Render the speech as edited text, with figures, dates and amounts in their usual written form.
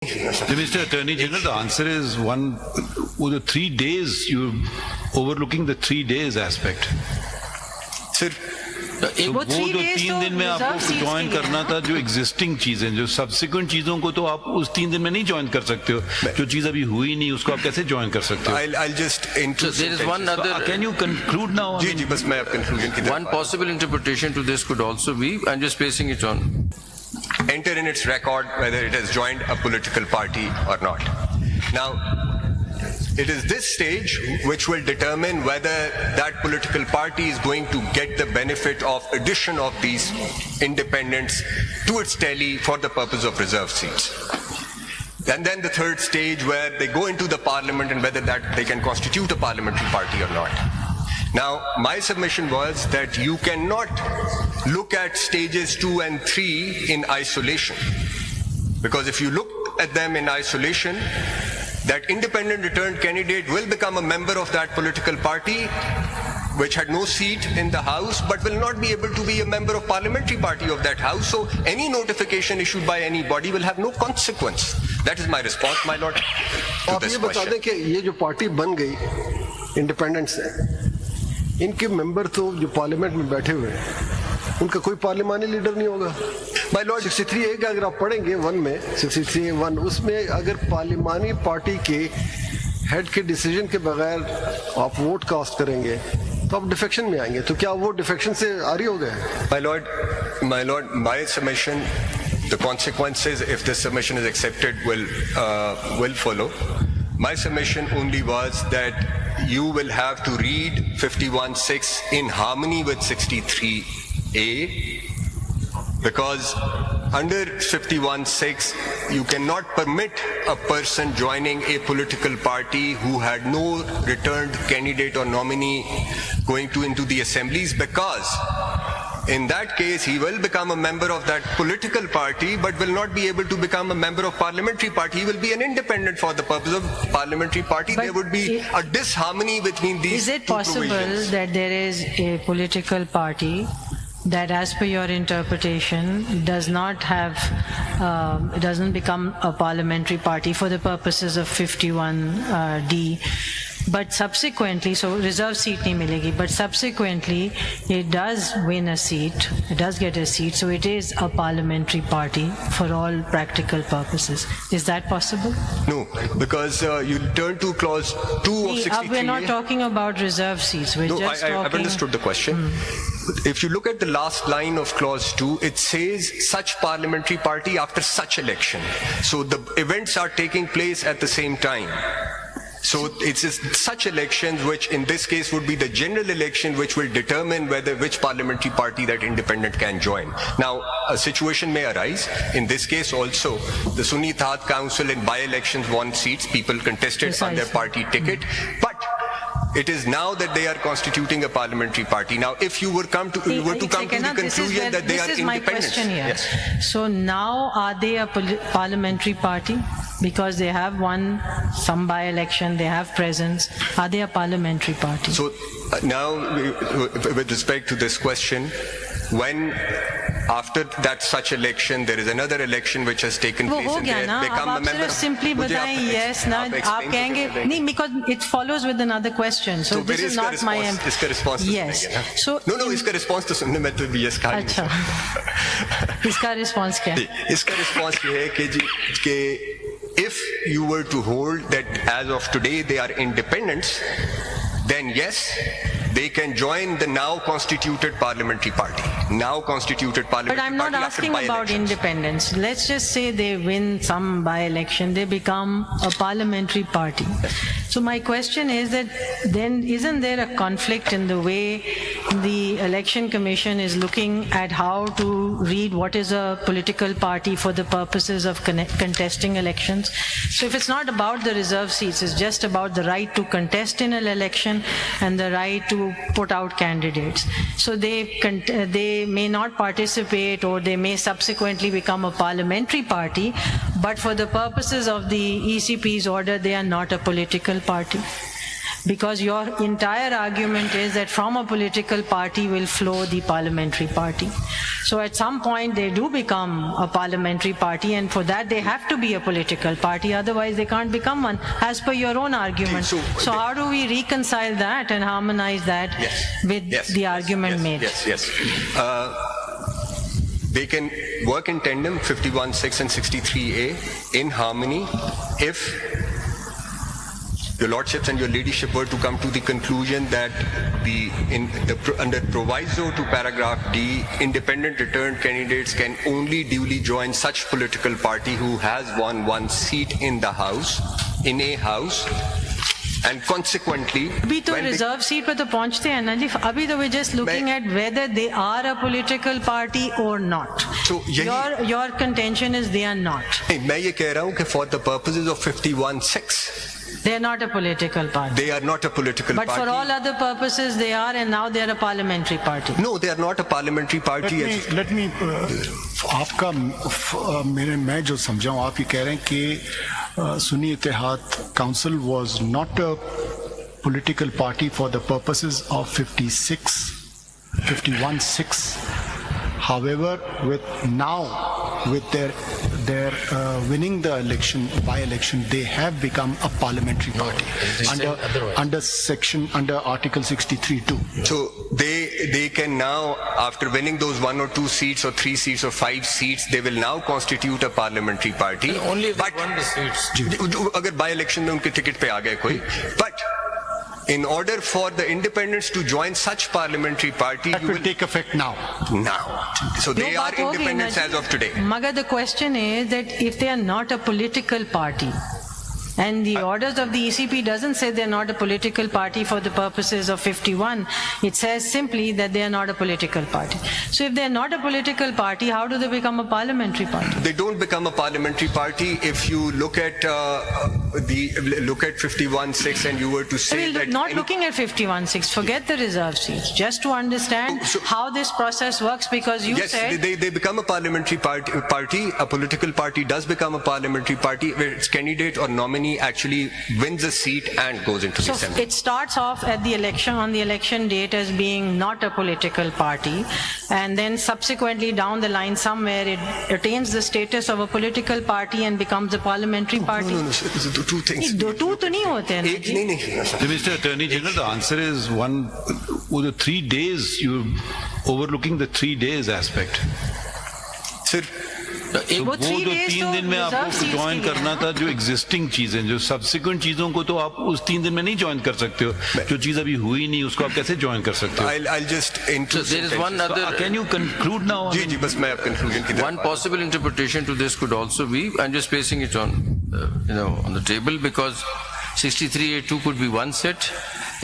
Mr. Attorney General, the answer is one. With the 3 days, you're overlooking the 3 days aspect. Sir, वो जो 3 दिन में आपको join करना था, जो एग्जिस्टिंग चीजें, जो सब्सिक्वेंट चीजों को तो आप उस 3 दिन में नहीं ज्वाइन कर सकते हो. जो चीज अभी हुई नहीं उसको आप कैसे ज्वाइन कर सकते हो? I'll just so there is one other. Can you conclude now? जी जी बस मैं अब conclusion की तरफ. One possible interpretation to this could also be, I'm just placing it on. Enter in its record whether it has joined a political party or not. Now, it is this stage which will determine whether that political party is going to get the benefit of addition of these independents to its tally for the purpose of reserved seats. And then the third stage where they go into the parliament and whether that they can constitute a parliamentary party or not. Now, my submission was that you cannot look at stages 2 and 3 in isolation. Because if you look at them in isolation, that independent returned candidate will become a member of that political party which had no seat in the house but will not be able to be a member of parliamentary party of that house. So any notification issued by anybody will have no consequence. That is my response, my lord, to आप this ये बता question. दें कि ये जो party बन गई independents है, इनके मेंबर तो जो पार्लियामेंट में बैठे हुए हैं, उनका कोई पार्लियामानी लीडर नहीं होगा. My lord, 63A का अगर आप पढ़ेंगे 1 में 63A1 उसमें अगर पार्लियामानी पार्टी के हेड के डिसीजन के बगैर आप वोट कास्ट करेंगे तो आप डिफेक्शन में आएंगे. तो क्या वो डिफेक्शन से आरी हो गए? my lord, my submission, the consequences if this submission is accepted will follow. My submission only was that you will have to read 51(6) in harmony with 63A, because under 51(6) you cannot permit a person joining a political party who had no returned candidate or nominee going into the assemblies, because in that case he will become a member of that political party but will not be able to become a member of parliamentary party. He will be an independent for the purpose of parliamentary party. But there would be a disharmony between these Is it two possible provisions. that there is a political party that, as per your interpretation, doesn't become a parliamentary party for the purposes of 51D, but subsequently, so reserve seat nahi milegi, but subsequently it does win a seat, it does get a seat, so it is a parliamentary party for all practical purposes. Is that possible? No, because you turn to clause 2 of 63A. We're not talking about reserve seats, we're No, just I've talking... understood the question. If you look at the last line of clause 2, it says such parliamentary party after such election. So the events are taking place at the same time. So it's such elections, which in this case would be the general election, which will determine which parliamentary party that independent can join. Now, a situation may arise. In this case also, the Sunni Ittihat Council in by-elections won seats. People contested on their party ticket. But it is now that they are constituting a parliamentary party. Now, if you were to come to the conclusion that they are independent. This is my question here. Yes. So now are they a parliamentary party? Because they have won some by-election, they have presence. Are they a parliamentary party? So now, with respect to this question, when after that such election, there is another election which has taken वो place हो and गया they ना, become अब a आप member. सिर्फ simply बताएं yes ना, आप कहेंगे नहीं, because it follows with another question. So this is not my... इसका response तो yes. सुनेंगे ना? So No, इसका response तो सुनने में तो भी yes कहा अच्छा, इसका response क्या है? इसका response ये है कि if you were to hold that as of today they are independents, then yes, they can join the now constituted parliamentary party. Now constituted parliamentary But I'm not party after asking about by-elections. independence. Let's just say they win some by-election, they become a parliamentary party. So my question is that then isn't there a conflict in the way the Election Commission is looking at how to read what is a political party for the purposes of contesting elections? So if it's not about the reserve seats, it's just about the right to contest in an election and the right to put out candidates. So they may not participate or they may subsequently become a parliamentary party, but for the purposes of the ECP's order, they are not a political party. Because your entire argument is that from a political party will flow the parliamentary party. So at some point they do become a parliamentary party, and for that they have to be a political party, otherwise they can't become one, as per your own argument. So how do we reconcile that and harmonize that with the argument made? Yes. They can work in tandem, 51(6) and 63A, in harmony, if your lordships and your ladyship were to come to the conclusion that under proviso to paragraph D, independent returned candidates can only duly join such political party who has won one seat in the house, in a house, and consequently अभी तो when they- reserve seat पे तो पहुंचते हैं ना जी. अभी तो we're just looking at whether they are a political party or not. So Your contention is they are not. नहीं, मैं ये कह रहा हूँ कि for the purposes of 51(6), They are not a political party. they are not a political But party. for all other purposes they are, and now they are a parliamentary party. No, they are not a parliamentary party. Let me आपका मैं जो समझा हूँ, आप ये कह रहे हैं कि Sunni Ittehad council was not a political party for the purposes of 51(6). However, with their winning the election, by-election, they have become a parliamentary party under Article 63(2). So they can now, after winning those 1 or 2 seats or 3 seats or 5 seats, they will now constitute a parliamentary party. Only if they But won the seats. अगर by election में उनके ticket पे आ गए कोई, but in order for the independents to join such parliamentary party, That you will will take effect now. So they वो are बात होगी independents ना as जी. of today. मगर the question is that if they are not a political party, and the orders of the ECP doesn't say they're not a political party for the purposes of 51. It says simply that they are not a political party. So if they're not a political party, how do they become a parliamentary party? They don't become a parliamentary party if you look at 51(6) and you were to say We're that not looking at 51(6), forget the reserve seats, just to understand how this process works, because you yes, said... they become a parliamentary party. A political party does become a parliamentary party where its candidate or nominee actually wins a seat and goes into the So assembly. it starts off at the election, on the election date, as being not a political party, and then subsequently down the line somewhere it attains the status of a political party and becomes a parliamentary party. No, two things. दो to तो नहीं होते हैं ना एक जी. नहीं. Mr. Attorney General, the answer is one. With the 3 days, you're overlooking the 3 days aspect. Sir, तो वो वो 3 जो days 3 तो दिन में reserve आपको seats ज्वाइन के लिए करना है था, जो एग्जिस्टिंग चीजें, जो सब्सिक्वेंट चीजों को तो आप उस 3 दिन में नहीं ज्वाइन कर सकते हो. जो चीज अभी हुई नहीं उसको आप कैसे ज्वाइन कर सकते हो? I'll just So into there is one other. Can you conclude now? जी जी बस मैं अब conclusion की तरफ One possible interpretation to this could also be, I'm just placing it on, on the table, because 63A2 could be one set,